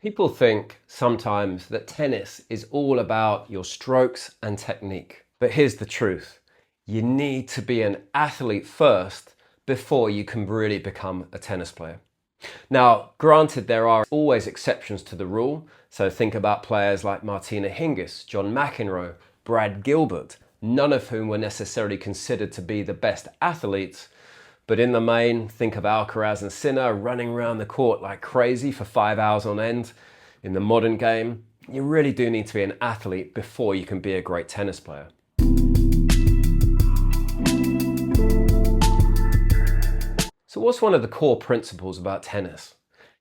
People think sometimes that tennis is all about your strokes and technique. But here's the truth. You need to be an athlete first before you can really become a tennis player. Now, granted, there are always exceptions to the rule. So think about players like Martina Hingis, John McEnroe, Brad Gilbert, none of whom were necessarily considered to be the best athletes. But in the main, think of Alcaraz and Sinner running around the court like crazy for 5 hours on end. In the modern game, you really do need to be an athlete before you can be a great tennis player. So what's one of the core principles about tennis?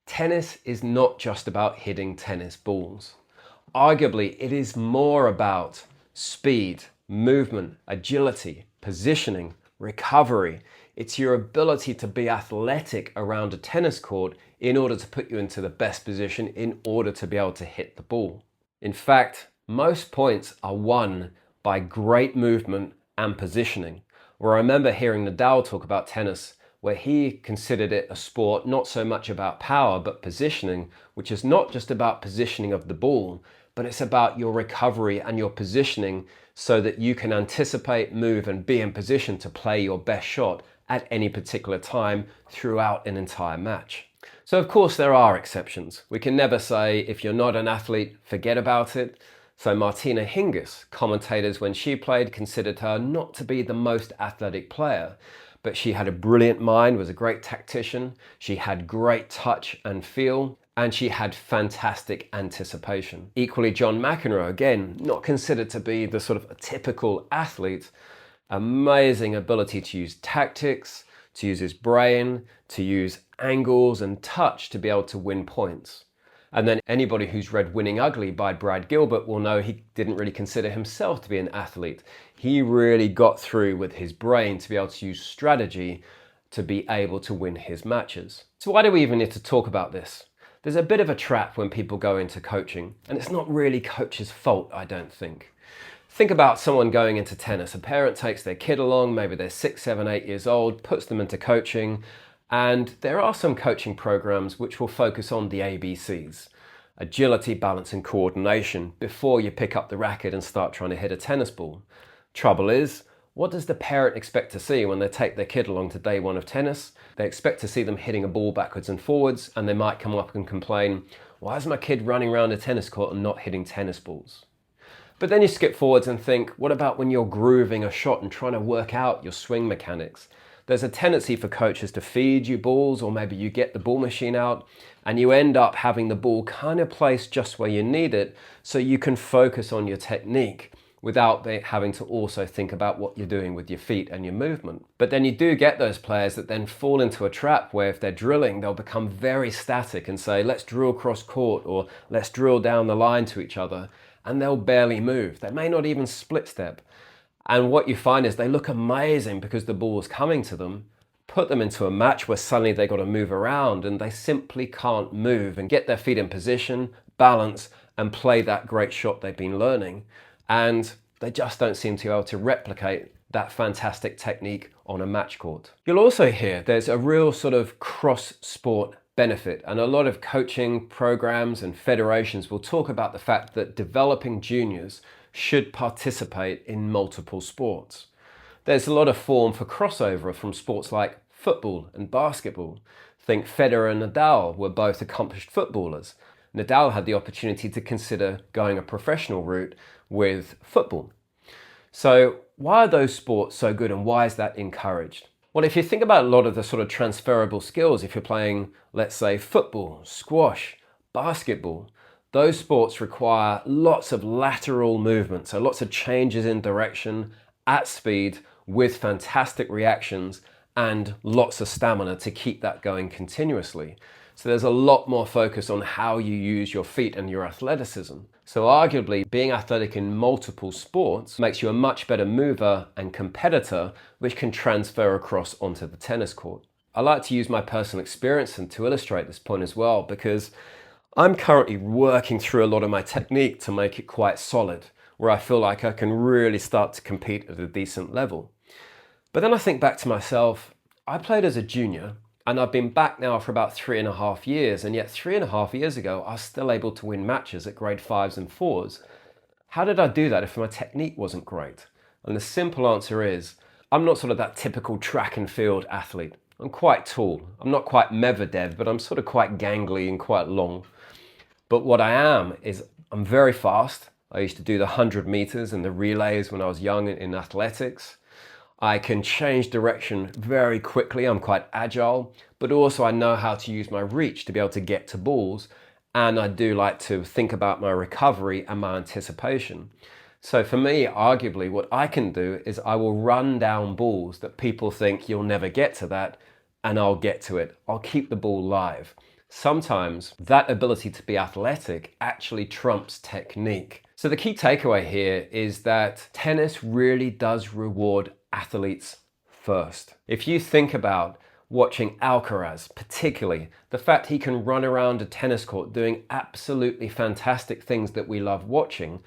Tennis is not just about hitting tennis balls. Arguably, it is more about speed, movement, agility, positioning, recovery. It's your ability to be athletic around a tennis court in order to put you into the best position in order to be able to hit the ball. In fact, most points are won by great movement and positioning. Where I remember hearing Nadal talk about tennis, where he considered it a sport not so much about power but positioning, which is not just about positioning of the ball, but it's about your recovery and your positioning so that you can anticipate, move and be in position to play your best shot at any particular time throughout an entire match. So of course there are exceptions. We can never say if you're not an athlete, forget about it. So Martina Hingis, commentators when she played considered her not to be the most athletic player, but she had a brilliant mind, was a great tactician, she had great touch and feel, and she had fantastic anticipation. Equally, John McEnroe, again, not considered to be the sort of a typical athlete, amazing ability to use tactics, to use his brain, to use angles and touch to be able to win points. And then anybody who's read Winning Ugly by Brad Gilbert will know he didn't really consider himself to be an athlete. He really got through with his brain to be able to use strategy to be able to win his matches. So why do we even need to talk about this? There's a bit of a trap when people go into coaching, and it's not really coach's fault, I don't think. Think about someone going into tennis. A parent takes their kid along, maybe they're 6, 7, 8 years old, puts them into coaching, and there are some coaching programs which will focus on the ABCs. Agility, balance and coordination before you pick up the racket and start trying to hit a tennis ball. Trouble is, what does the parent expect to see when they take their kid along to day one of tennis? They expect to see them hitting a ball backwards and forwards, and they might come up and complain, why is my kid running around a tennis court and not hitting tennis balls? But then you skip forwards and think, what about when you're grooving a shot and trying to work out your swing mechanics? There's a tendency for coaches to feed you balls, or maybe you get the ball machine out and you end up having the ball kind of placed just where you need it so you can focus on your technique without having to also think about what you're doing with your feet and your movement. But then you do get those players that then fall into a trap where if they're drilling, they'll become very static and say, let's drill cross court or let's drill down the line to each other, and they'll barely move. They may not even split step. And what you find is they look amazing because the ball is coming to them. Put them into a match where suddenly they've got to move around and they simply can't move and get their feet in position, balance, and play that great shot they've been learning. And they just don't seem to be able to replicate that fantastic technique on a match court. You'll also hear there's a real sort of cross-sport benefit, and a lot of coaching programs and federations will talk about the fact that developing juniors should participate in multiple sports. There's a lot of form for crossover from sports like football and basketball. Think Federer and Nadal were both accomplished footballers. Nadal had the opportunity to consider going a professional route with football. So why are those sports so good and why is that encouraged? Well, if you think about a lot of the sort of transferable skills, if you're playing, let's say, football, squash, basketball, those sports require lots of lateral movement, so lots of changes in direction at speed with fantastic reactions and lots of stamina to keep that going continuously. So there's a lot more focus on how you use your feet and your athleticism. So arguably, being athletic in multiple sports makes you a much better mover and competitor, which can transfer across onto the tennis court. I like to use my personal experience and to illustrate this point as well, because I'm currently working through a lot of my technique to make it quite solid, where I feel like I can really start to compete at a decent level. But then I think back to myself, I played as a junior And I've been back now for about 3.5 years, and yet 3.5 years ago, I was still able to win matches at grade 5s and 4s. How did I do that if my technique wasn't great? And the simple answer is, I'm not sort of that typical track and field athlete. I'm quite tall. I'm not quite Medvedev, but I'm sort of quite gangly and quite long. But what I am is I'm very fast. I used to do the 100 meters and the relays when I was young in athletics. I can change direction very quickly. I'm quite agile, but also I know how to use my reach to be able to get to balls. And I do like to think about my recovery and my anticipation. So for me, arguably, what I can do is I will run down balls that people think you'll never get to that, and I'll get to it. I'll keep the ball live. Sometimes that ability to be athletic actually trumps technique. So the key takeaway here is that tennis really does reward athletes first. If you think about watching Alcaraz, particularly, the fact he can run around a tennis court doing absolutely fantastic things that we love watching,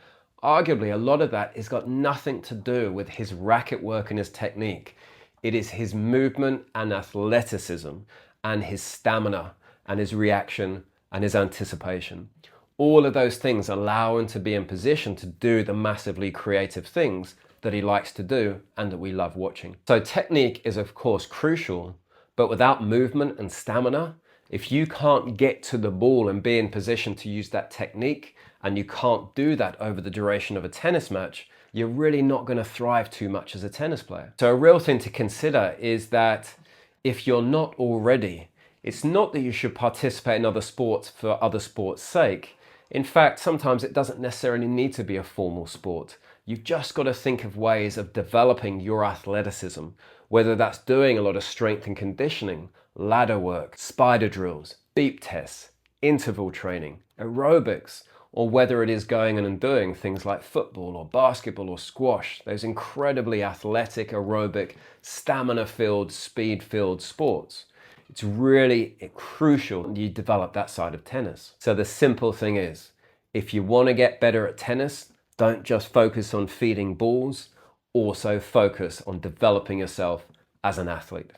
arguably a lot of that has got nothing to do with his racket work and his technique. It is his movement and athleticism and his stamina and his reaction and his anticipation. All of those things allow him to be in position to do the massively creative things that he likes to do and that we love watching. So technique is of course crucial, but without movement and stamina, if you can't get to the ball and be in position to use that technique, and you can't do that over the duration of a tennis match, you're really not going to thrive too much as a tennis player. So a real thing to consider is that if you're not already, it's not that you should participate in other sports for other sports' sake. In fact, sometimes it doesn't necessarily need to be a formal sport. You've just got to think of ways of developing your athleticism, whether that's doing a lot of strength and conditioning, ladder work, spider drills, beep tests, interval training, aerobics, or whether it is going in and doing things like football or basketball or squash, those incredibly athletic, aerobic, stamina-filled, speed-filled sports. It's really crucial that you develop that side of tennis. So the simple thing is, if you want to get better at tennis, don't just focus on feeding balls, also focus on developing yourself as an athlete.